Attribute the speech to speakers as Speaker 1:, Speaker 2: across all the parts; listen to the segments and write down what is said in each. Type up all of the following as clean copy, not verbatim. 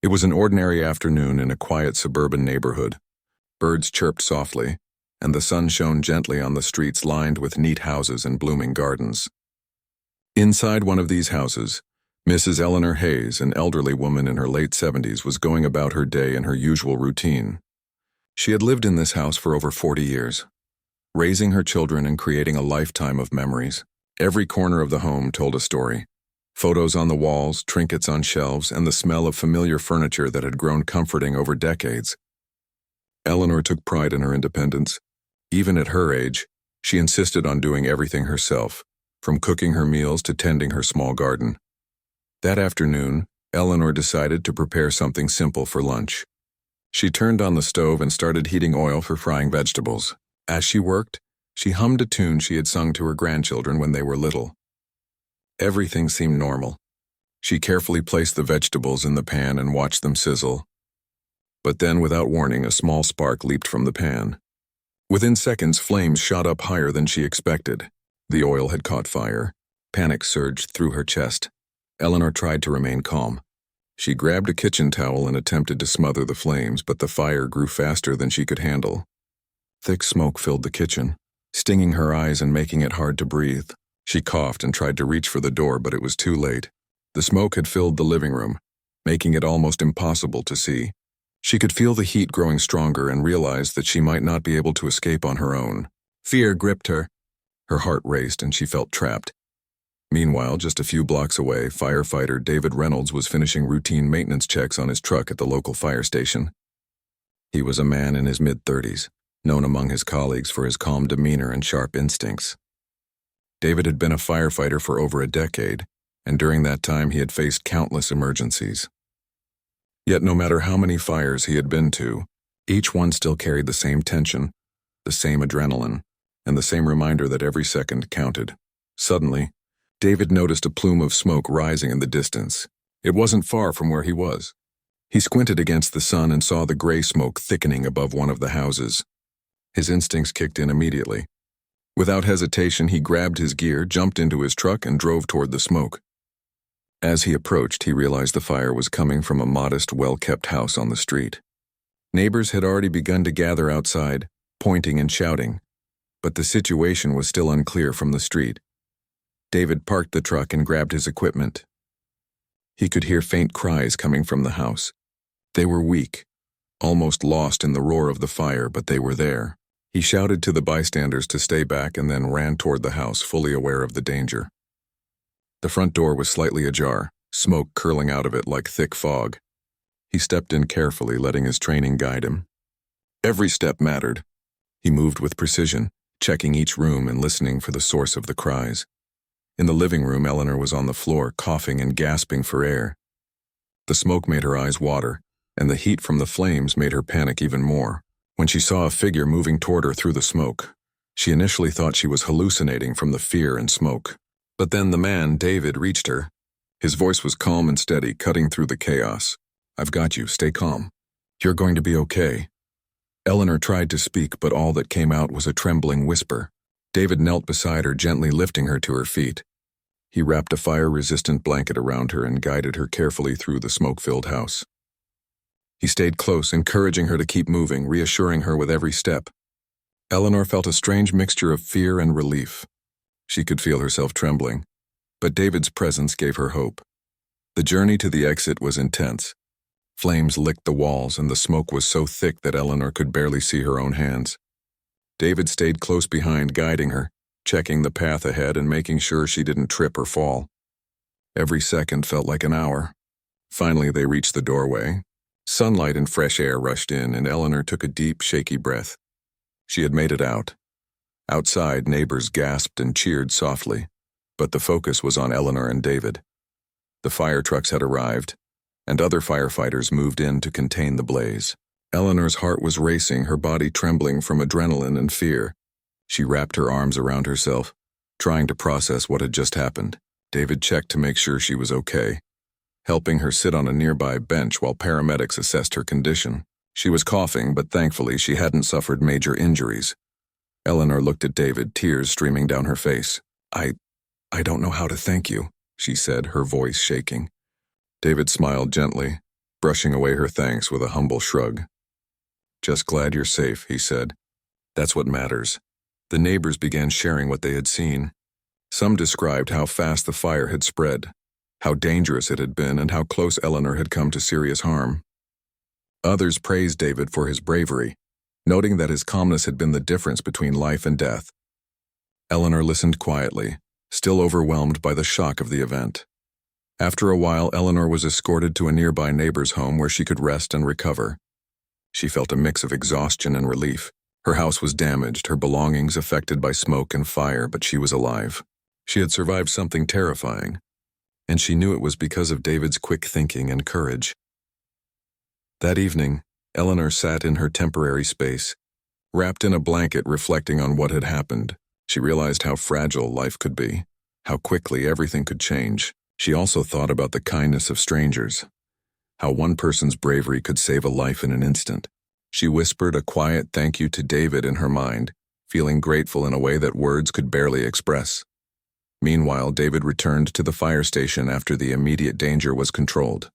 Speaker 1: It was an ordinary afternoon in a quiet suburban neighborhood. Birds chirped softly, and the sun shone gently on the streets lined with neat houses and blooming gardens. Inside one of these houses, Mrs. Eleanor Hayes, an elderly woman in her late 70s, was going about her day in her usual routine. She had lived in this house for over 40 years, raising her children and creating a lifetime of memories. Every corner of the home told a story. Photos on the walls, trinkets on shelves, and the smell of familiar furniture that had grown comforting over decades. Eleanor took pride in her independence. Even at her age, she insisted on doing everything herself, from cooking her meals to tending her small garden. That afternoon, Eleanor decided to prepare something simple for lunch. She turned on the stove and started heating oil for frying vegetables. As she worked, she hummed a tune she had sung to her grandchildren when they were little. Everything seemed normal. She carefully placed the vegetables in the pan and watched them sizzle. But then, without warning, a small spark leaped from the pan. Within seconds, flames shot up higher than she expected. The oil had caught fire. Panic surged through her chest. Eleanor tried to remain calm. She grabbed a kitchen towel and attempted to smother the flames, but the fire grew faster than she could handle. Thick smoke filled the kitchen, stinging her eyes and making it hard to breathe. She coughed and tried to reach for the door, but it was too late. The smoke had filled the living room, making it almost impossible to see. She could feel the heat growing stronger and realized that she might not be able to escape on her own. Fear gripped her. Her heart raced and she felt trapped. Meanwhile, just a few blocks away, firefighter David Reynolds was finishing routine maintenance checks on his truck at the local fire station. He was a man in his mid-30s, known among his colleagues for his calm demeanor and sharp instincts. David had been a firefighter for over a decade, and during that time he had faced countless emergencies. Yet no matter how many fires he had been to, each one still carried the same tension, the same adrenaline, and the same reminder that every second counted. Suddenly, David noticed a plume of smoke rising in the distance. It wasn't far from where he was. He squinted against the sun and saw the gray smoke thickening above one of the houses. His instincts kicked in immediately. Without hesitation, he grabbed his gear, jumped into his truck, and drove toward the smoke. As he approached, he realized the fire was coming from a modest, well-kept house on the street. Neighbors had already begun to gather outside, pointing and shouting, but the situation was still unclear from the street. David parked the truck and grabbed his equipment. He could hear faint cries coming from the house. They were weak, almost lost in the roar of the fire, but they were there. He shouted to the bystanders to stay back and then ran toward the house, fully aware of the danger. The front door was slightly ajar, smoke curling out of it like thick fog. He stepped in carefully, letting his training guide him. Every step mattered. He moved with precision, checking each room and listening for the source of the cries. In the living room, Eleanor was on the floor, coughing and gasping for air. The smoke made her eyes water, and the heat from the flames made her panic even more. When she saw a figure moving toward her through the smoke, she initially thought she was hallucinating from the fear and smoke. But then the man, David, reached her. His voice was calm and steady, cutting through the chaos. "I've got you. Stay calm. You're going to be okay." Eleanor tried to speak, but all that came out was a trembling whisper. David knelt beside her, gently lifting her to her feet. He wrapped a fire-resistant blanket around her and guided her carefully through the smoke-filled house. He stayed close, encouraging her to keep moving, reassuring her with every step. Eleanor felt a strange mixture of fear and relief. She could feel herself trembling, but David's presence gave her hope. The journey to the exit was intense. Flames licked the walls, and the smoke was so thick that Eleanor could barely see her own hands. David stayed close behind, guiding her, checking the path ahead and making sure she didn't trip or fall. Every second felt like an hour. Finally, they reached the doorway. Sunlight and fresh air rushed in, and Eleanor took a deep, shaky breath. She had made it out. Outside, neighbors gasped and cheered softly, but the focus was on Eleanor and David. The fire trucks had arrived, and other firefighters moved in to contain the blaze. Eleanor's heart was racing, her body trembling from adrenaline and fear. She wrapped her arms around herself, trying to process what had just happened. David checked to make sure she was okay, helping her sit on a nearby bench while paramedics assessed her condition. She was coughing, but thankfully she hadn't suffered major injuries. Eleanor looked at David, tears streaming down her face. I don't know how to thank you," she said, her voice shaking. David smiled gently. brushing away her thanks with a humble shrug. "Just glad you're safe," he said. "That's what matters." The neighbors began sharing what they had seen. Some described how fast the fire had spread, how dangerous it had been, and how close Eleanor had come to serious harm. Others praised David for his bravery, noting that his calmness had been the difference between life and death. Eleanor listened quietly, still overwhelmed by the shock of the event. After a while, Eleanor was escorted to a nearby neighbor's home where she could rest and recover. She felt a mix of exhaustion and relief. Her house was damaged, her belongings affected by smoke and fire, but she was alive. She had survived something terrifying, and she knew it was because of David's quick thinking and courage. That evening, Eleanor sat in her temporary space, wrapped in a blanket reflecting on what had happened. She realized how fragile life could be, how quickly everything could change. She also thought about the kindness of strangers, how one person's bravery could save a life in an instant. She whispered a quiet thank you to David in her mind, feeling grateful in a way that words could barely express. Meanwhile, David returned to the fire station after the immediate danger was controlled.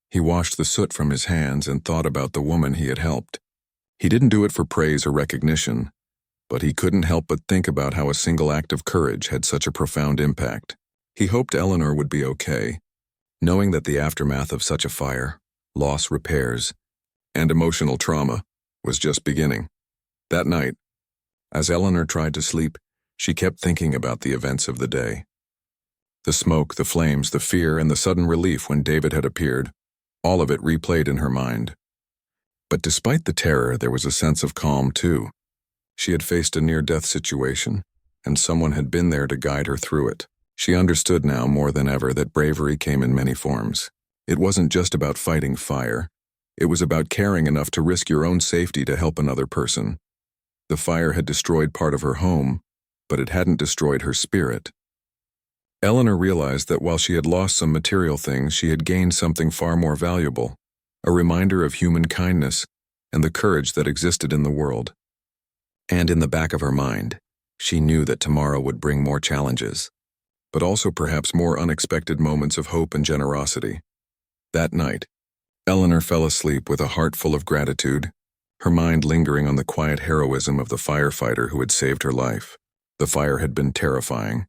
Speaker 1: He washed the soot from his hands and thought about the woman he had helped. He didn't do it for praise or recognition, but he couldn't help but think about how a single act of courage had such a profound impact. He hoped Eleanor would be okay, knowing that the aftermath of such a fire, loss, repairs, and emotional trauma was just beginning. That night, as Eleanor tried to sleep, she kept thinking about the events of the day. The smoke, the flames, the fear, and the sudden relief when David had appeared, all of it replayed in her mind. But despite the terror, there was a sense of calm too. She had faced a near-death situation, and someone had been there to guide her through it. She understood now more than ever that bravery came in many forms. It wasn't just about fighting fire. It was about caring enough to risk your own safety to help another person. The fire had destroyed part of her home, but it hadn't destroyed her spirit. Eleanor realized that while she had lost some material things, she had gained something far more valuable, a reminder of human kindness and the courage that existed in the world. And in the back of her mind, she knew that tomorrow would bring more challenges, but also perhaps more unexpected moments of hope and generosity. That night, Eleanor fell asleep with a heart full of gratitude, her mind lingering on the quiet heroism of the firefighter who had saved her life. The fire had been terrifying,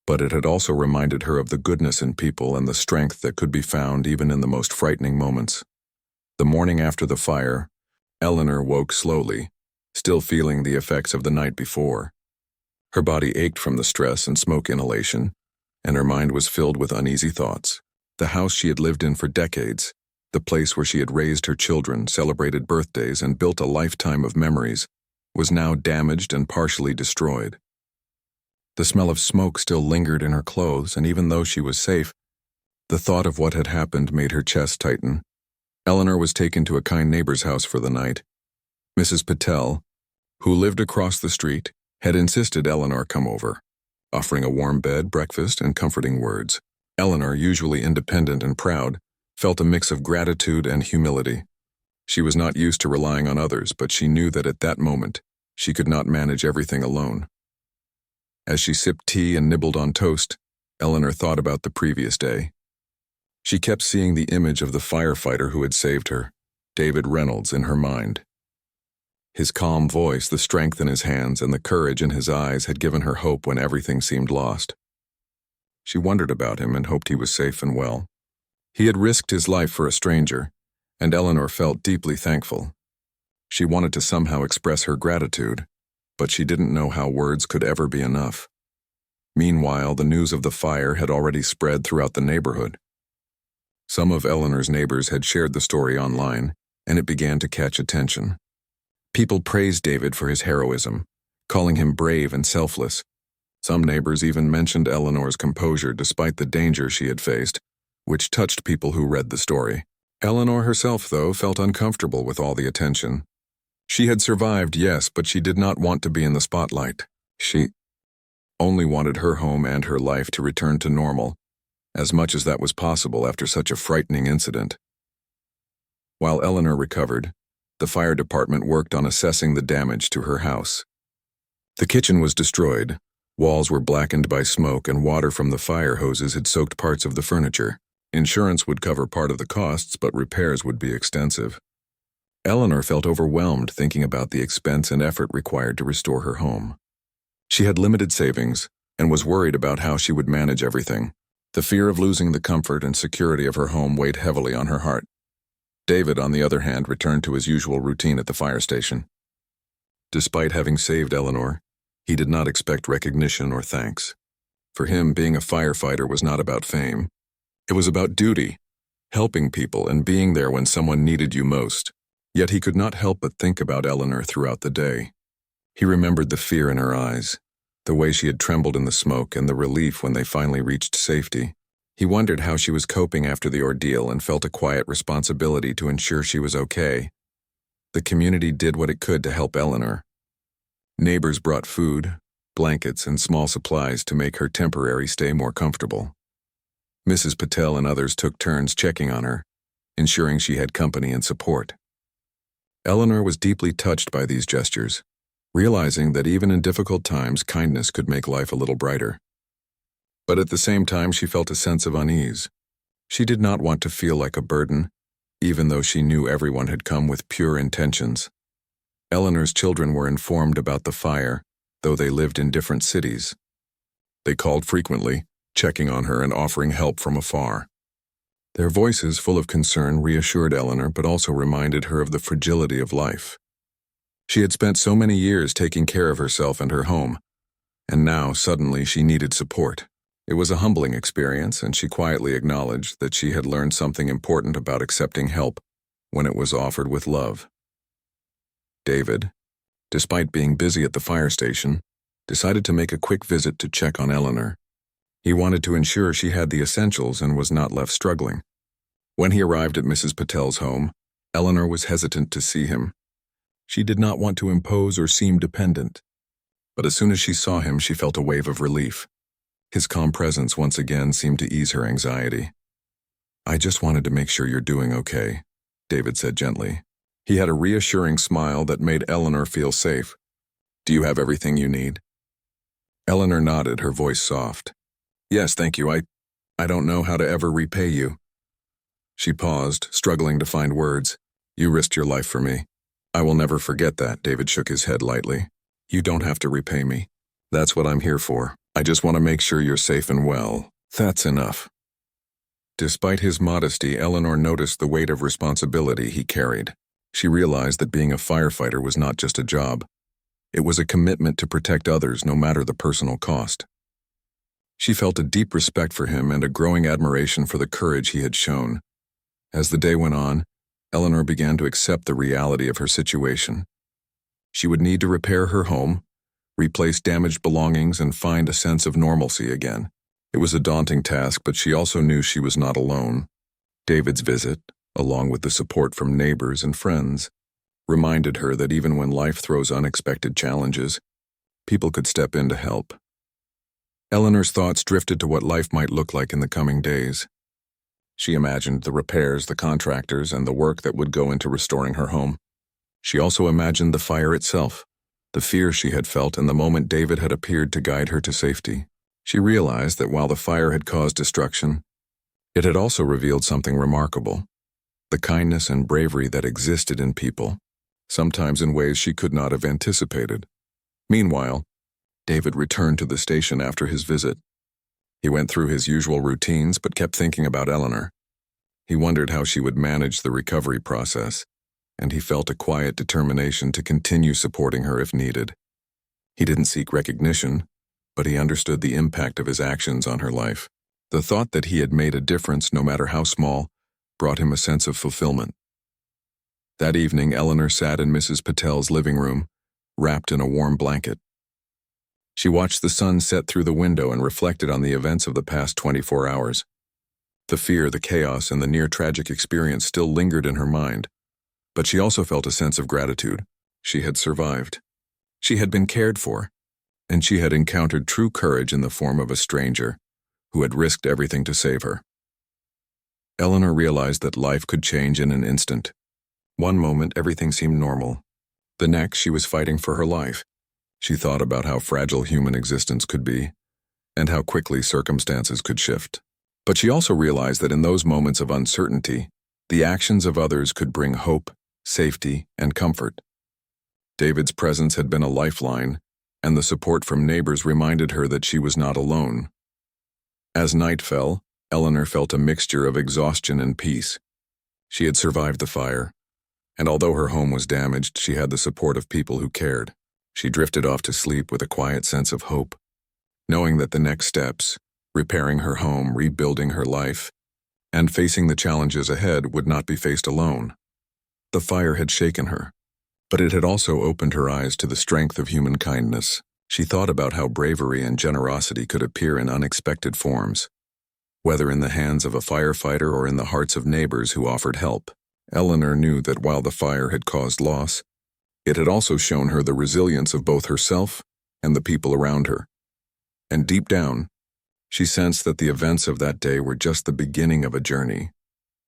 Speaker 1: but it had also reminded her of the goodness in people and the strength that could be found even in the most frightening moments. The morning after the fire, Eleanor woke slowly, still feeling the effects of the night before. Her body ached from the stress and smoke inhalation, and her mind was filled with uneasy thoughts. The house she had lived in for decades, the place where she had raised her children, celebrated birthdays, and built a lifetime of memories, was now damaged and partially destroyed. The smell of smoke still lingered in her clothes, and even though she was safe, the thought of what had happened made her chest tighten. Eleanor was taken to a kind neighbor's house for the night. Mrs. Patel, who lived across the street, had insisted Eleanor come over, offering a warm bed, breakfast, and comforting words. Eleanor, usually independent and proud, felt a mix of gratitude and humility. She was not used to relying on others, but she knew that at that moment, she could not manage everything alone. As she sipped tea and nibbled on toast, Eleanor thought about the previous day. She kept seeing the image of the firefighter who had saved her, David Reynolds, in her mind. His calm voice, the strength in his hands, and the courage in his eyes had given her hope when everything seemed lost. She wondered about him and hoped he was safe and well. He had risked his life for a stranger, and Eleanor felt deeply thankful. She wanted to somehow express her gratitude, but she didn't know how words could ever be enough. Meanwhile, the news of the fire had already spread throughout the neighborhood. Some of Eleanor's neighbors had shared the story online, and it began to catch attention. People praised David for his heroism, calling him brave and selfless. Some neighbors even mentioned Eleanor's composure despite the danger she had faced, which touched people who read the story. Eleanor herself, though, felt uncomfortable with all the attention. She had survived, yes, but she did not want to be in the spotlight. She only wanted her home and her life to return to normal, as much as that was possible after such a frightening incident. While Eleanor recovered, the fire department worked on assessing the damage to her house. The kitchen was destroyed, walls were blackened by smoke, and water from the fire hoses had soaked parts of the furniture. Insurance would cover part of the costs, but repairs would be extensive. Eleanor felt overwhelmed thinking about the expense and effort required to restore her home. She had limited savings and was worried about how she would manage everything. The fear of losing the comfort and security of her home weighed heavily on her heart. David, on the other hand, returned to his usual routine at the fire station. Despite having saved Eleanor, he did not expect recognition or thanks. For him, being a firefighter was not about fame. It was about duty, helping people and being there when someone needed you most. Yet he could not help but think about Eleanor throughout the day. He remembered the fear in her eyes, the way she had trembled in the smoke, and the relief when they finally reached safety. He wondered how she was coping after the ordeal and felt a quiet responsibility to ensure she was okay. The community did what it could to help Eleanor. Neighbors brought food, blankets, and small supplies to make her temporary stay more comfortable. Mrs. Patel and others took turns checking on her, ensuring she had company and support. Eleanor was deeply touched by these gestures, realizing that even in difficult times, kindness could make life a little brighter. But at the same time, she felt a sense of unease. She did not want to feel like a burden, even though she knew everyone had come with pure intentions. Eleanor's children were informed about the fire, though they lived in different cities. They called frequently, checking on her and offering help from afar. Their voices, full of concern, reassured Eleanor but also reminded her of the fragility of life. She had spent so many years taking care of herself and her home, and now suddenly she needed support. It was a humbling experience, and she quietly acknowledged that she had learned something important about accepting help when it was offered with love. David, despite being busy at the fire station, decided to make a quick visit to check on Eleanor. He wanted to ensure she had the essentials and was not left struggling. When he arrived at Mrs. Patel's home, Eleanor was hesitant to see him. She did not want to impose or seem dependent. But as soon as she saw him, she felt a wave of relief. His calm presence once again seemed to ease her anxiety. "I just wanted to make sure you're doing okay," David said gently. He had a reassuring smile that made Eleanor feel safe. "Do you have everything you need?" Eleanor nodded, her voice soft. "Yes, thank you. I don't know how to ever repay you." She paused, struggling to find words. "You risked your life for me. I will never forget that," David shook his head lightly. "You don't have to repay me. That's what I'm here for. I just want to make sure you're safe and well. That's enough." Despite his modesty, Eleanor noticed the weight of responsibility he carried. She realized that being a firefighter was not just a job. It was a commitment to protect others no matter the personal cost. She felt a deep respect for him and a growing admiration for the courage he had shown. As the day went on, Eleanor began to accept the reality of her situation. She would need to repair her home, replace damaged belongings, and find a sense of normalcy again. It was a daunting task, but she also knew she was not alone. David's visit, along with the support from neighbors and friends, reminded her that even when life throws unexpected challenges, people could step in to help. Eleanor's thoughts drifted to what life might look like in the coming days. She imagined the repairs, the contractors, and the work that would go into restoring her home. She also imagined the fire itself, the fear she had felt, and the moment David had appeared to guide her to safety. She realized that while the fire had caused destruction, it had also revealed something remarkable: the kindness and bravery that existed in people, sometimes in ways she could not have anticipated. Meanwhile, David returned to the station after his visit. He went through his usual routines but kept thinking about Eleanor. He wondered how she would manage the recovery process, and he felt a quiet determination to continue supporting her if needed. He didn't seek recognition, but he understood the impact of his actions on her life. The thought that he had made a difference, no matter how small, brought him a sense of fulfillment. That evening, Eleanor sat in Mrs. Patel's living room, wrapped in a warm blanket. She watched the sun set through the window and reflected on the events of the past 24 hours. The fear, the chaos, and the near-tragic experience still lingered in her mind, but she also felt a sense of gratitude. She had survived. She had been cared for, and she had encountered true courage in the form of a stranger who had risked everything to save her. Eleanor realized that life could change in an instant. One moment, everything seemed normal. The next, she was fighting for her life. She thought about how fragile human existence could be, and how quickly circumstances could shift. But she also realized that in those moments of uncertainty, the actions of others could bring hope, safety, and comfort. David's presence had been a lifeline, and the support from neighbors reminded her that she was not alone. As night fell, Eleanor felt a mixture of exhaustion and peace. She had survived the fire, and although her home was damaged, she had the support of people who cared. She drifted off to sleep with a quiet sense of hope, knowing that the next steps, repairing her home, rebuilding her life, and facing the challenges ahead would not be faced alone. The fire had shaken her, but it had also opened her eyes to the strength of human kindness. She thought about how bravery and generosity could appear in unexpected forms, whether in the hands of a firefighter or in the hearts of neighbors who offered help. Eleanor knew that while the fire had caused loss, it had also shown her the resilience of both herself and the people around her. And deep down, she sensed that the events of that day were just the beginning of a journey,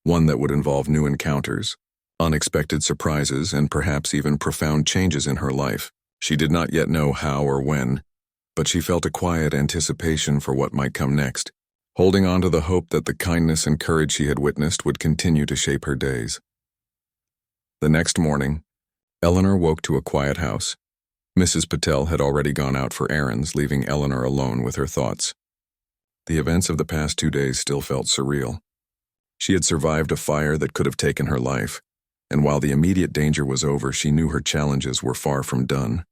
Speaker 1: one that would involve new encounters, unexpected surprises, and perhaps even profound changes in her life. She did not yet know how or when, but she felt a quiet anticipation for what might come next, holding on to the hope that the kindness and courage she had witnessed would continue to shape her days. The next morning, Eleanor woke to a quiet house. Mrs. Patel had already gone out for errands, leaving Eleanor alone with her thoughts. The events of the past 2 days still felt surreal. She had survived a fire that could have taken her life, and while the immediate danger was over, she knew her challenges were far from done.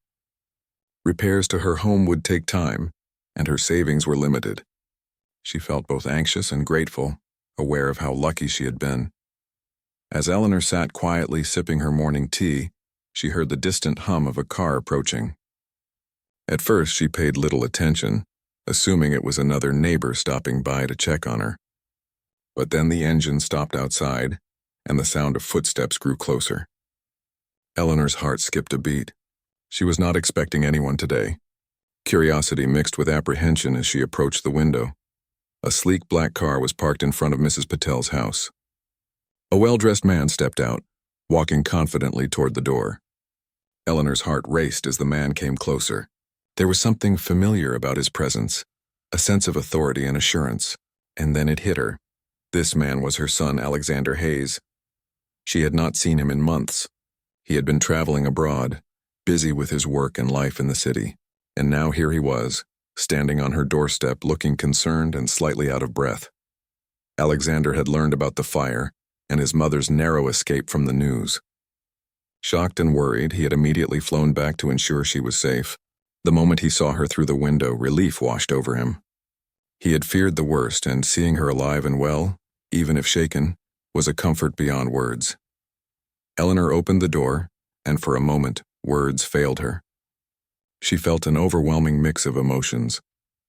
Speaker 1: Repairs to her home would take time, and her savings were limited. She felt both anxious and grateful, aware of how lucky she had been. As Eleanor sat quietly sipping her morning tea, she heard the distant hum of a car approaching. At first, she paid little attention, assuming it was another neighbor stopping by to check on her. But then the engine stopped outside, and the sound of footsteps grew closer. Eleanor's heart skipped a beat. She was not expecting anyone today. Curiosity mixed with apprehension as she approached the window. A sleek black car was parked in front of Mrs. Patel's house. A well-dressed man stepped out, walking confidently toward the door. Eleanor's heart raced as the man came closer. There was something familiar about his presence, a sense of authority and assurance, and then it hit her. This man was her son, Alexander Hayes. She had not seen him in months. He had been traveling abroad, busy with his work and life in the city, and now here he was, standing on her doorstep looking concerned and slightly out of breath. Alexander had learned about the fire and his mother's narrow escape from the news. Shocked and worried, he had immediately flown back to ensure she was safe. The moment he saw her through the window, relief washed over him. He had feared the worst, and seeing her alive and well, even if shaken, was a comfort beyond words. Eleanor opened the door, and for a moment, words failed her. She felt an overwhelming mix of emotions: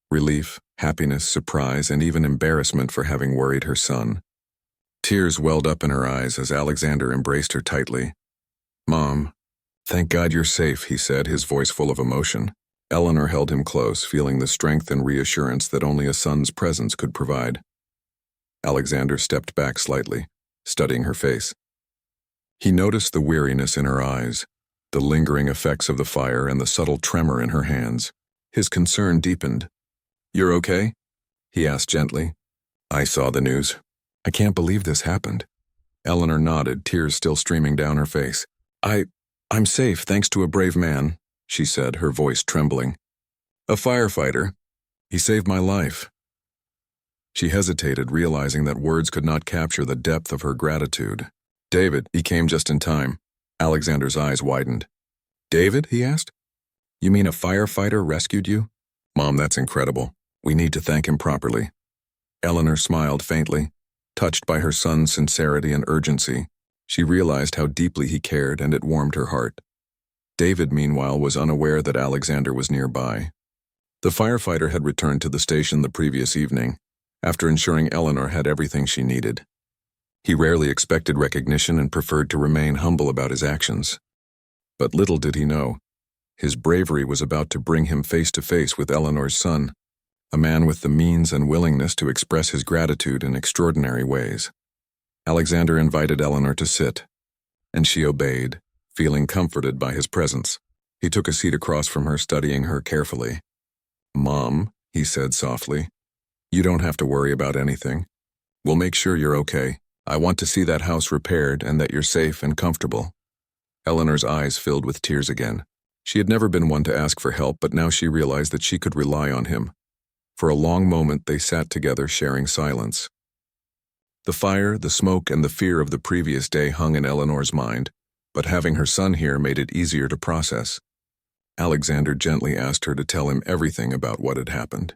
Speaker 1: relief, happiness, surprise, and even embarrassment for having worried her son. Tears welled up in her eyes as Alexander embraced her tightly. "Mom, thank God you're safe," he said, his voice full of emotion. Eleanor held him close, feeling the strength and reassurance that only a son's presence could provide. Alexander stepped back slightly, studying her face. He noticed the weariness in her eyes, the lingering effects of the fire, and the subtle tremor in her hands. His concern deepened. "You're okay?" he asked gently. "I saw the news. I can't believe this happened." Eleanor nodded, tears still streaming down her face. I'm safe thanks to a brave man," she said, her voice trembling. "A firefighter. He saved my life." She hesitated, realizing that words could not capture the depth of her gratitude. "David, he came just in time." Alexander's eyes widened. "David?" he asked. "You mean a firefighter rescued you?" "Mom, that's incredible. We need to thank him properly." Eleanor smiled faintly, touched by her son's sincerity and urgency. She realized how deeply he cared, and it warmed her heart. David, meanwhile, was unaware that Alexander was nearby. The firefighter had returned to the station the previous evening, after ensuring Eleanor had everything she needed. He rarely expected recognition and preferred to remain humble about his actions. But little did he know, his bravery was about to bring him face to face with Eleanor's son, a man with the means and willingness to express his gratitude in extraordinary ways. Alexander invited Eleanor to sit, and she obeyed, feeling comforted by his presence. He took a seat across from her, studying her carefully. "Mom," he said softly, "you don't have to worry about anything. We'll make sure you're okay. I want to see that house repaired and that you're safe and comfortable." Eleanor's eyes filled with tears again. She had never been one to ask for help, but now she realized that she could rely on him. For a long moment, they sat together, sharing silence. The fire, the smoke, and the fear of the previous day hung in Eleanor's mind, but having her son here made it easier to process. Alexander gently asked her to tell him everything about what had happened.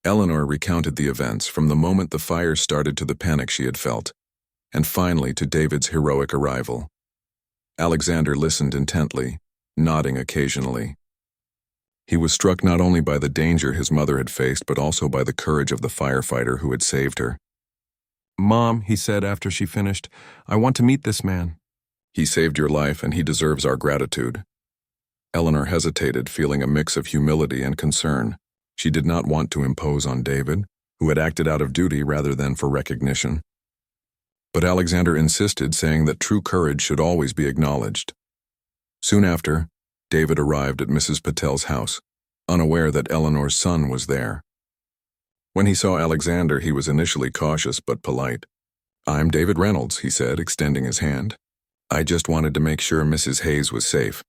Speaker 1: Eleanor recounted the events from the moment the fire started to the panic she had felt, and finally to David's heroic arrival. Alexander listened intently, nodding occasionally. He was struck not only by the danger his mother had faced, but also by the courage of the firefighter who had saved her. "Mom," he said after she finished, "I want to meet this man. He saved your life and he deserves our gratitude." Eleanor hesitated, feeling a mix of humility and concern. She did not want to impose on David, who had acted out of duty rather than for recognition. But Alexander insisted, saying that true courage should always be acknowledged. Soon after, David arrived at Mrs. Patel's house, unaware that Eleanor's son was there. When he saw Alexander, he was initially cautious but polite. "I'm David Reynolds," he said, extending his hand. "I just wanted to make sure Mrs. Hayes was safe."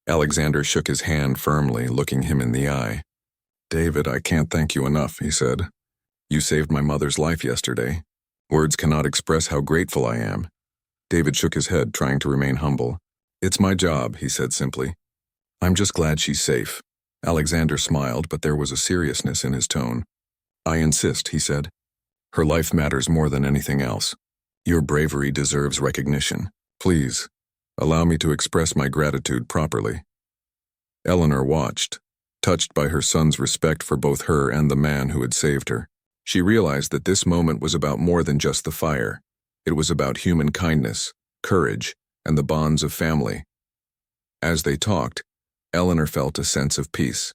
Speaker 1: Alexander shook his hand firmly, looking him in the eye. "David, I can't thank you enough," he said. "You saved my mother's life yesterday. Words cannot express how grateful I am." David shook his head, trying to remain humble. "It's my job," he said simply. "I'm just glad she's safe." Alexander smiled, but there was a seriousness in his tone. "I insist," he said. "Her life matters more than anything else. Your bravery deserves recognition. Please, allow me to express my gratitude properly." Eleanor watched, touched by her son's respect for both her and the man who had saved her. She realized that this moment was about more than just the fire. It was about human kindness, courage, and the bonds of family. As they talked, Eleanor felt a sense of peace.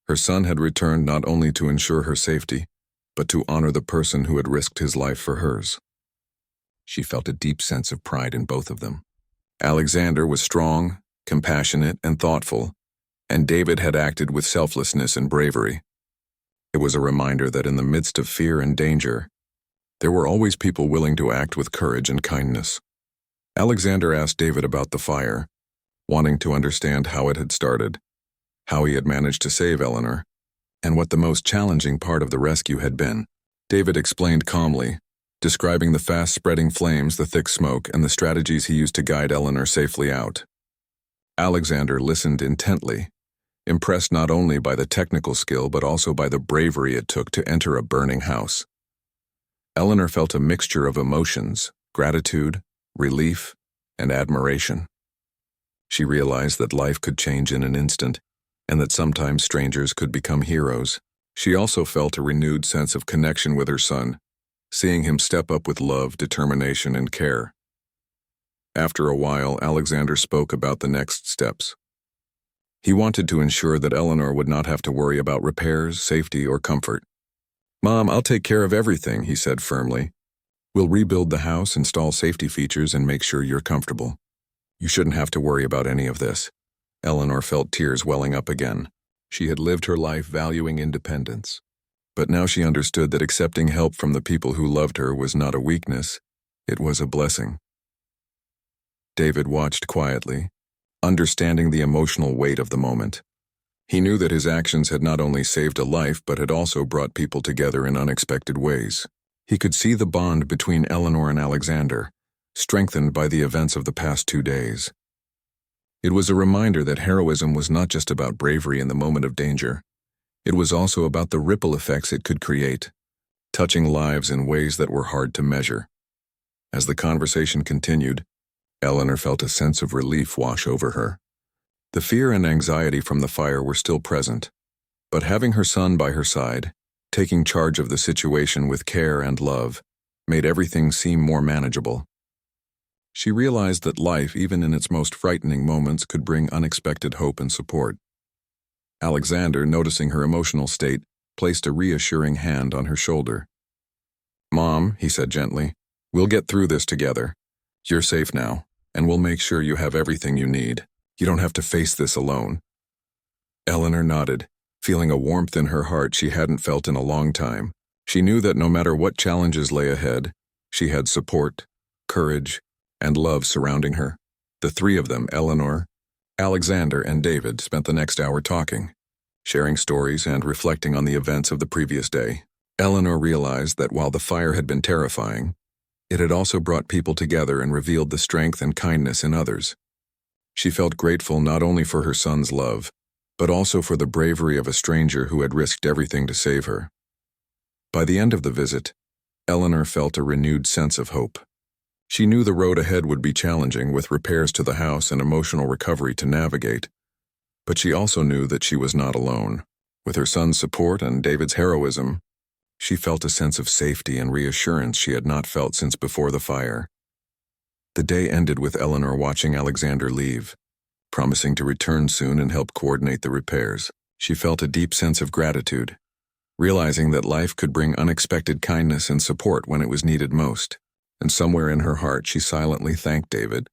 Speaker 1: Her son had returned not only to ensure her safety, but to honor the person who had risked his life for hers. She felt a deep sense of pride in both of them. Alexander was strong, compassionate, and thoughtful, and David had acted with selflessness and bravery. It was a reminder that in the midst of fear and danger, there were always people willing to act with courage and kindness. Alexander asked David about the fire, wanting to understand how it had started, how he had managed to save Eleanor, and what the most challenging part of the rescue had been. David explained calmly, describing the fast-spreading flames, the thick smoke, and the strategies he used to guide Eleanor safely out. Alexander listened intently, impressed not only by the technical skill but also by the bravery it took to enter a burning house. Eleanor felt a mixture of emotions, gratitude, relief, and admiration. She realized that life could change in an instant, and that sometimes strangers could become heroes. She also felt a renewed sense of connection with her son, seeing him step up with love, determination, and care. After a while, Alexander spoke about the next steps. He wanted to ensure that Eleanor would not have to worry about repairs, safety, or comfort. "Mom, I'll take care of everything," he said firmly. "We'll rebuild the house, install safety features, and make sure you're comfortable. You shouldn't have to worry about any of this." Eleanor felt tears welling up again. She had lived her life valuing independence, but now she understood that accepting help from the people who loved her was not a weakness, it was a blessing. David watched quietly, understanding the emotional weight of the moment. He knew that his actions had not only saved a life but had also brought people together in unexpected ways. He could see the bond between Eleanor and Alexander, strengthened by the events of the past 2 days. It was a reminder that heroism was not just about bravery in the moment of danger. It was also about the ripple effects it could create, touching lives in ways that were hard to measure. As the conversation continued, Eleanor felt a sense of relief wash over her. The fear and anxiety from the fire were still present, but having her son by her side, taking charge of the situation with care and love, made everything seem more manageable. She realized that life, even in its most frightening moments, could bring unexpected hope and support. Alexander, noticing her emotional state, placed a reassuring hand on her shoulder. "Mom," he said gently, "we'll get through this together. You're safe now, and we'll make sure you have everything you need. You don't have to face this alone." Eleanor nodded, feeling a warmth in her heart she hadn't felt in a long time. She knew that no matter what challenges lay ahead, she had support, courage, and love surrounding her. The three of them, Eleanor, Alexander, and David, spent the next hour talking, sharing stories and reflecting on the events of the previous day. Eleanor realized that while the fire had been terrifying, it had also brought people together and revealed the strength and kindness in others. She felt grateful not only for her son's love, but also for the bravery of a stranger who had risked everything to save her. By the end of the visit, Eleanor felt a renewed sense of hope. She knew the road ahead would be challenging, with repairs to the house and emotional recovery to navigate, but she also knew that she was not alone. With her son's support and David's heroism, she felt a sense of safety and reassurance she had not felt since before the fire. The day ended with Eleanor watching Alexander leave, promising to return soon and help coordinate the repairs. She felt a deep sense of gratitude, realizing that life could bring unexpected kindness and support when it was needed most. And somewhere in her heart she silently thanked David,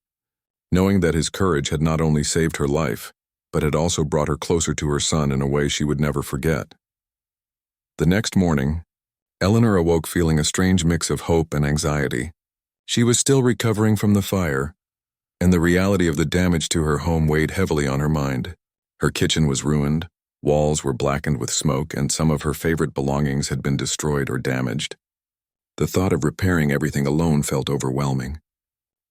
Speaker 1: knowing that his courage had not only saved her life, but had also brought her closer to her son in a way she would never forget. The next morning, Eleanor awoke feeling a strange mix of hope and anxiety. She was still recovering from the fire, and the reality of the damage to her home weighed heavily on her mind. Her kitchen was ruined, walls were blackened with smoke, and some of her favorite belongings had been destroyed or damaged. The thought of repairing everything alone felt overwhelming.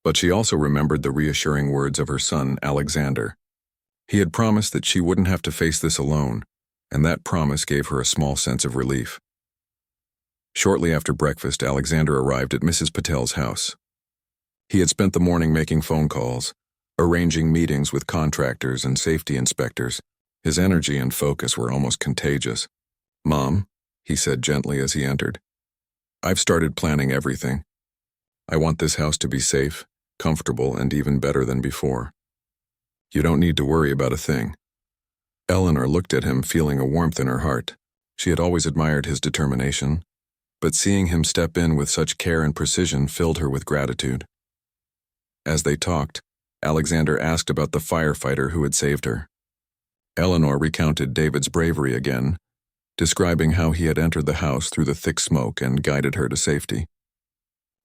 Speaker 1: But she also remembered the reassuring words of her son, Alexander. He had promised that she wouldn't have to face this alone, and that promise gave her a small sense of relief. Shortly after breakfast, Alexander arrived at Mrs. Patel's house. He had spent the morning making phone calls, arranging meetings with contractors and safety inspectors. His energy and focus were almost contagious. "Mom," he said gently as he entered, "I've started planning everything. I want this house to be safe, comfortable, and even better than before. You don't need to worry about a thing." Eleanor looked at him, feeling a warmth in her heart. She had always admired his determination, but seeing him step in with such care and precision filled her with gratitude. As they talked, Alexander asked about the firefighter who had saved her. Eleanor recounted David's bravery again, describing how he had entered the house through the thick smoke and guided her to safety.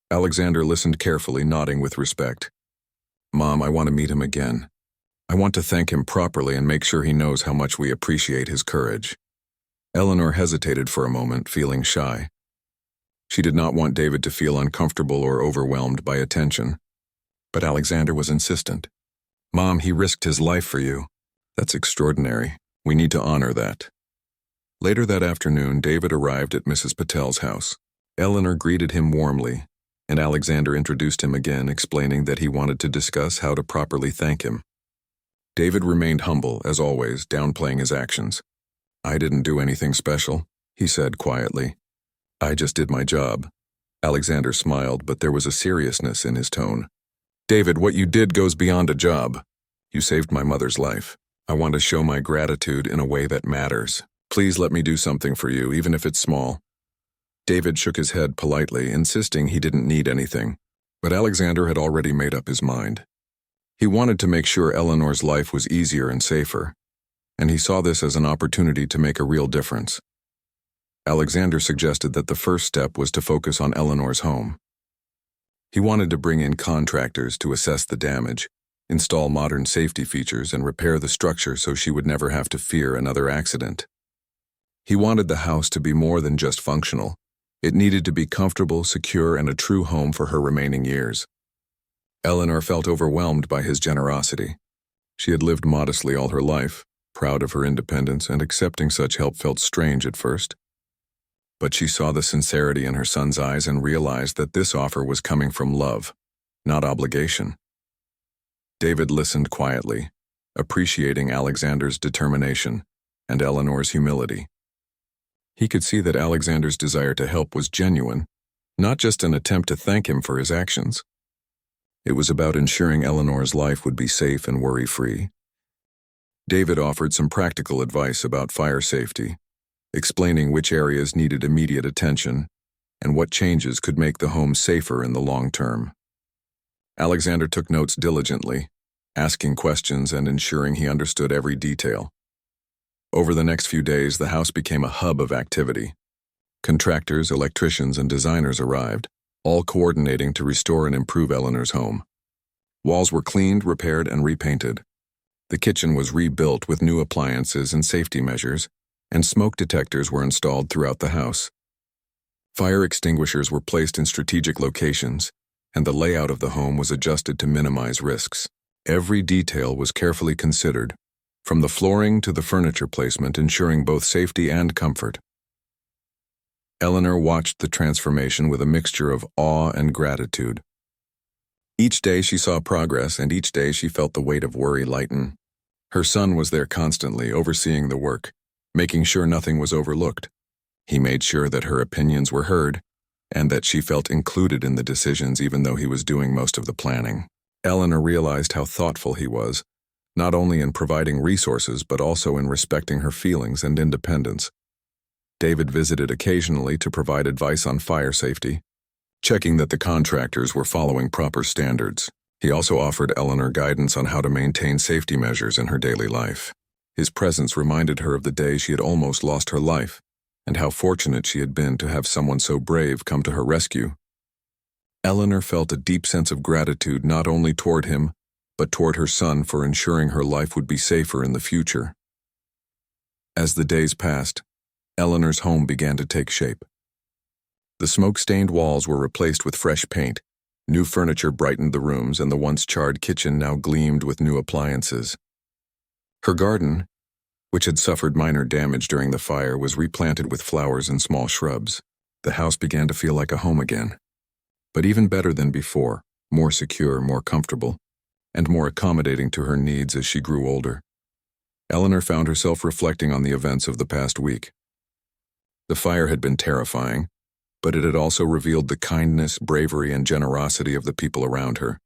Speaker 1: Alexander listened carefully, nodding with respect. "Mom, I want to meet him again. I want to thank him properly and make sure he knows how much we appreciate his courage." Eleanor hesitated for a moment, feeling shy. She did not want David to feel uncomfortable or overwhelmed by attention. But Alexander was insistent. "Mom, he risked his life for you. That's extraordinary. We need to honor that." Later that afternoon, David arrived at Mrs. Patel's house. Eleanor greeted him warmly, and Alexander introduced him again, explaining that he wanted to discuss how to properly thank him. David remained humble, as always, downplaying his actions. "I didn't do anything special," he said quietly. "I just did my job." Alexander smiled, but there was a seriousness in his tone. "David, what you did goes beyond a job. You saved my mother's life. I want to show my gratitude in a way that matters. Please let me do something for you, even if it's small." David shook his head politely, insisting he didn't need anything, but Alexander had already made up his mind. He wanted to make sure Eleanor's life was easier and safer, and he saw this as an opportunity to make a real difference. Alexander suggested that the first step was to focus on Eleanor's home. He wanted to bring in contractors to assess the damage, install modern safety features, and repair the structure so she would never have to fear another accident. He wanted the house to be more than just functional. It needed to be comfortable, secure, and a true home for her remaining years. Eleanor felt overwhelmed by his generosity. She had lived modestly all her life, proud of her independence, and accepting such help felt strange at first. But she saw the sincerity in her son's eyes and realized that this offer was coming from love, not obligation. David listened quietly, appreciating Alexander's determination and Eleanor's humility. He could see that Alexander's desire to help was genuine, not just an attempt to thank him for his actions. It was about ensuring Eleanor's life would be safe and worry-free. David offered some practical advice about fire safety, explaining which areas needed immediate attention and what changes could make the home safer in the long term. Alexander took notes diligently, asking questions and ensuring he understood every detail. Over the next few days, the house became a hub of activity. Contractors, electricians, and designers arrived, all coordinating to restore and improve Eleanor's home. Walls were cleaned, repaired, and repainted. The kitchen was rebuilt with new appliances and safety measures, and smoke detectors were installed throughout the house. Fire extinguishers were placed in strategic locations, and the layout of the home was adjusted to minimize risks. Every detail was carefully considered, from the flooring to the furniture placement, ensuring both safety and comfort. Eleanor watched the transformation with a mixture of awe and gratitude. Each day she saw progress, and each day she felt the weight of worry lighten. Her son was there constantly, overseeing the work, making sure nothing was overlooked. He made sure that her opinions were heard, and that she felt included in the decisions even though he was doing most of the planning. Eleanor realized how thoughtful he was, not only in providing resources but also in respecting her feelings and independence. David visited occasionally to provide advice on fire safety, checking that the contractors were following proper standards. He also offered Eleanor guidance on how to maintain safety measures in her daily life. His presence reminded her of the day she had almost lost her life, and how fortunate she had been to have someone so brave come to her rescue. Eleanor felt a deep sense of gratitude not only toward him, but toward her son for ensuring her life would be safer in the future. As the days passed, Eleanor's home began to take shape. The smoke-stained walls were replaced with fresh paint, new furniture brightened the rooms, and the once charred kitchen now gleamed with new appliances. Her garden, which had suffered minor damage during the fire, was replanted with flowers and small shrubs. The house began to feel like a home again. But even better than before, more secure, more comfortable, and more accommodating to her needs as she grew older. Eleanor found herself reflecting on the events of the past week. The fire had been terrifying, but it had also revealed the kindness, bravery, and generosity of the people around her.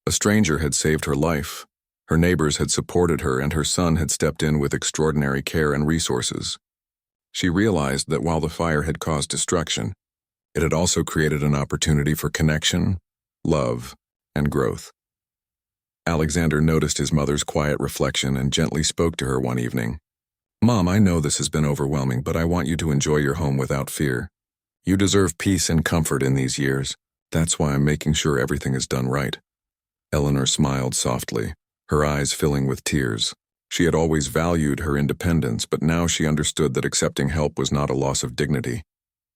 Speaker 1: A stranger had saved her life, her neighbors had supported her, and her son had stepped in with extraordinary care and resources. She realized that while the fire had caused destruction, it had also created an opportunity for connection, love, and growth. Alexander noticed his mother's quiet reflection and gently spoke to her one evening. "Mom, I know this has been overwhelming, but I want you to enjoy your home without fear. You deserve peace and comfort in these years. That's why I'm making sure everything is done right." Eleanor smiled softly, her eyes filling with tears. She had always valued her independence, but now she understood that accepting help was not a loss of dignity.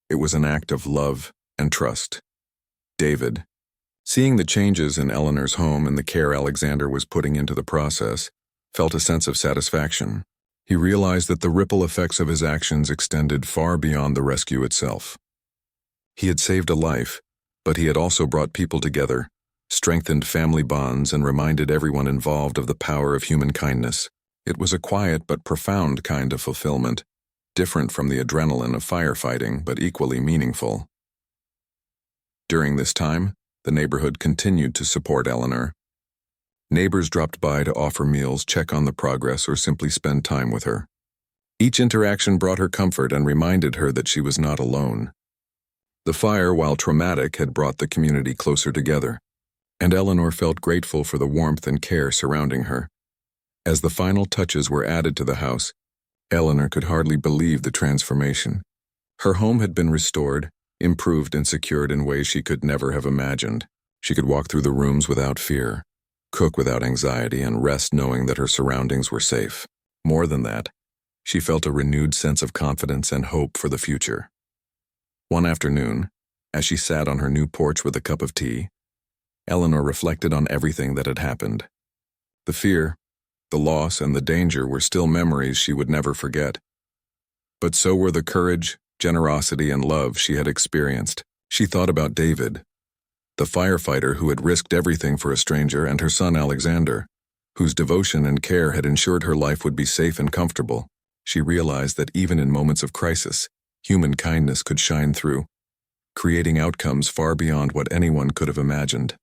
Speaker 1: It was an act of love and trust. David, seeing the changes in Eleanor's home and the care Alexander was putting into the process, felt a sense of satisfaction. He realized that the ripple effects of his actions extended far beyond the rescue itself. He had saved a life, but he had also brought people together, strengthened family bonds, and reminded everyone involved of the power of human kindness. It was a quiet but profound kind of fulfillment, different from the adrenaline of firefighting, but equally meaningful. During this time, the neighborhood continued to support Eleanor. Neighbors dropped by to offer meals, check on the progress, or simply spend time with her. Each interaction brought her comfort and reminded her that she was not alone. The fire, while traumatic, had brought the community closer together, and Eleanor felt grateful for the warmth and care surrounding her. As the final touches were added to the house, Eleanor could hardly believe the transformation. Her home had been restored, improved, and secured in ways she could never have imagined. She could walk through the rooms without fear, cook without anxiety, and rest knowing that her surroundings were safe. More than that, she felt a renewed sense of confidence and hope for the future. One afternoon, as she sat on her new porch with a cup of tea, Eleanor reflected on everything that had happened. The fear, the loss, and the danger were still memories she would never forget. But so were the courage, generosity, and love she had experienced. She thought about David, the firefighter who had risked everything for a stranger, and her son Alexander, whose devotion and care had ensured her life would be safe and comfortable. She realized that even in moments of crisis, human kindness could shine through, creating outcomes far beyond what anyone could have imagined.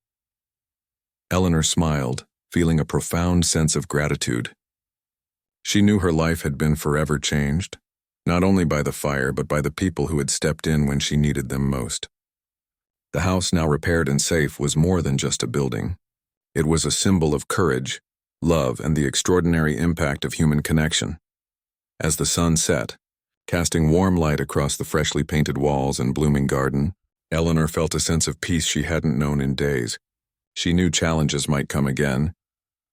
Speaker 1: Eleanor smiled, feeling a profound sense of gratitude. She knew her life had been forever changed, not only by the fire but by the people who had stepped in when she needed them most. The house, now repaired and safe, was more than just a building. It was a symbol of courage, love, and the extraordinary impact of human connection. As the sun set, Casting warm light across the freshly painted walls and blooming garden, Eleanor felt a sense of peace she hadn't known in days. She knew challenges might come again,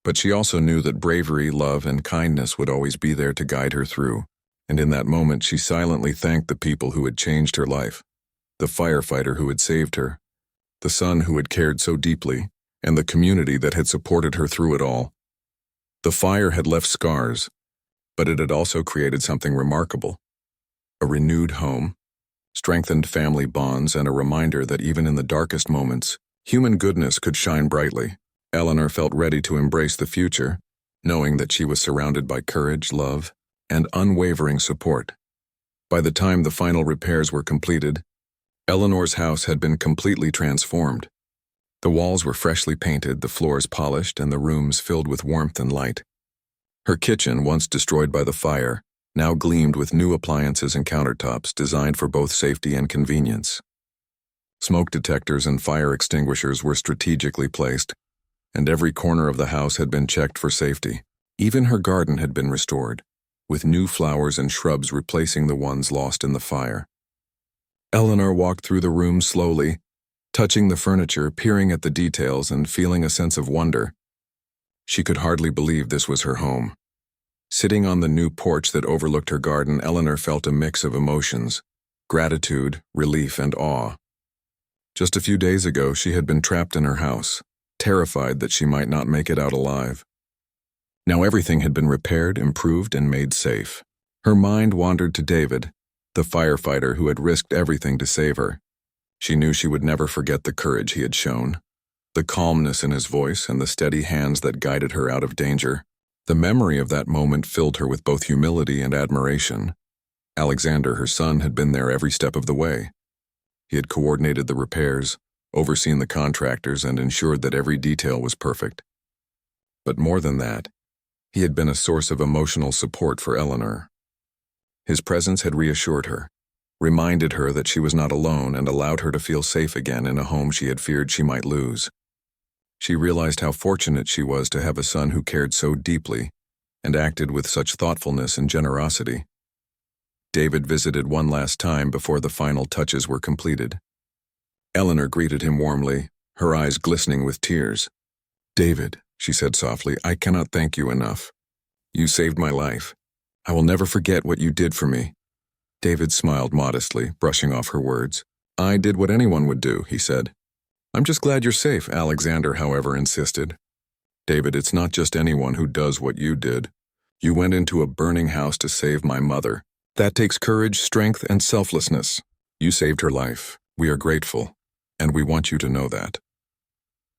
Speaker 1: but she also knew that bravery, love, and kindness would always be there to guide her through. And in that moment, she silently thanked the people who had changed her life. The firefighter who had saved her, the son who had cared so deeply, and the community that had supported her through it all. The fire had left scars, but it had also created something remarkable. A renewed home, strengthened family bonds, and a reminder that even in the darkest moments, human goodness could shine brightly. Eleanor felt ready to embrace the future, knowing that she was surrounded by courage, love, and unwavering support. By the time the final repairs were completed, Eleanor's house had been completely transformed. The walls were freshly painted, the floors polished, and the rooms filled with warmth and light. Her kitchen, once destroyed by the fire, now gleamed with new appliances and countertops designed for both safety and convenience. Smoke detectors and fire extinguishers were strategically placed, and every corner of the house had been checked for safety. Even her garden had been restored, with new flowers and shrubs replacing the ones lost in the fire. Eleanor walked through the room slowly, touching the furniture, peering at the details, and feeling a sense of wonder. She could hardly believe this was her home. Sitting on the new porch that overlooked her garden, Eleanor felt a mix of emotions: gratitude, relief, and awe. Just a few days ago, she had been trapped in her house, terrified that she might not make it out alive. Now everything had been repaired, improved, and made safe. Her mind wandered to David, the firefighter who had risked everything to save her. She knew she would never forget the courage he had shown, the calmness in his voice, and the steady hands that guided her out of danger. The memory of that moment filled her with both humility and admiration. Alexander, her son, had been there every step of the way. He had coordinated the repairs, overseen the contractors, and ensured that every detail was perfect. But more than that, he had been a source of emotional support for Eleanor. His presence had reassured her, reminded her that she was not alone, and allowed her to feel safe again in a home she had feared she might lose. She realized how fortunate she was to have a son who cared so deeply and acted with such thoughtfulness and generosity. David visited one last time before the final touches were completed. Eleanor greeted him warmly, her eyes glistening with tears. "David," she said softly, "I cannot thank you enough. You saved my life. I will never forget what you did for me." David smiled modestly, brushing off her words. "I did what anyone would do," he said. "I'm just glad you're safe," Alexander, however, insisted. "David, it's not just anyone who does what you did. You went into a burning house to save my mother. That takes courage, strength, and selflessness. You saved her life. We are grateful, and we want you to know that."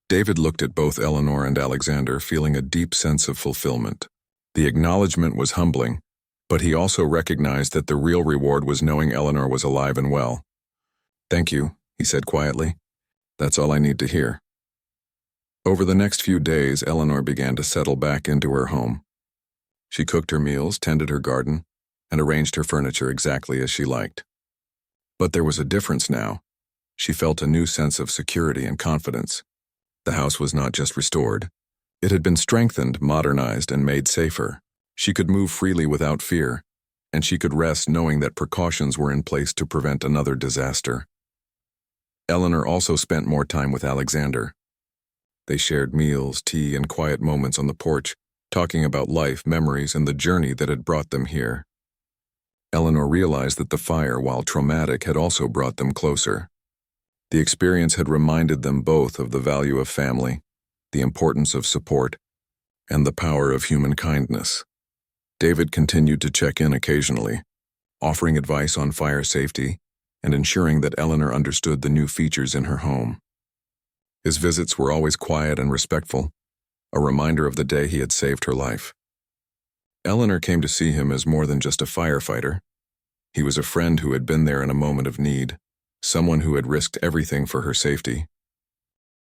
Speaker 1: David looked at both Eleanor and Alexander, feeling a deep sense of fulfillment. The acknowledgement was humbling, but he also recognized that the real reward was knowing Eleanor was alive and well. "Thank you," he said quietly. "That's all I need to hear." Over the next few days, Eleanor began to settle back into her home. She cooked her meals, tended her garden, and arranged her furniture exactly as she liked. But there was a difference now. She felt a new sense of security and confidence. The house was not just restored. It had been strengthened, modernized, and made safer. She could move freely without fear, and she could rest knowing that precautions were in place to prevent another disaster. Eleanor also spent more time with Alexander. They shared meals, tea, and quiet moments on the porch, talking about life, memories, and the journey that had brought them here. Eleanor realized that the fire, while traumatic, had also brought them closer. The experience had reminded them both of the value of family, the importance of support, and the power of human kindness. David continued to check in occasionally, offering advice on fire safety and ensuring that Eleanor understood the new features in her home. His visits were always quiet and respectful, a reminder of the day he had saved her life. Eleanor came to see him as more than just a firefighter. He was a friend who had been there in a moment of need, someone who had risked everything for her safety.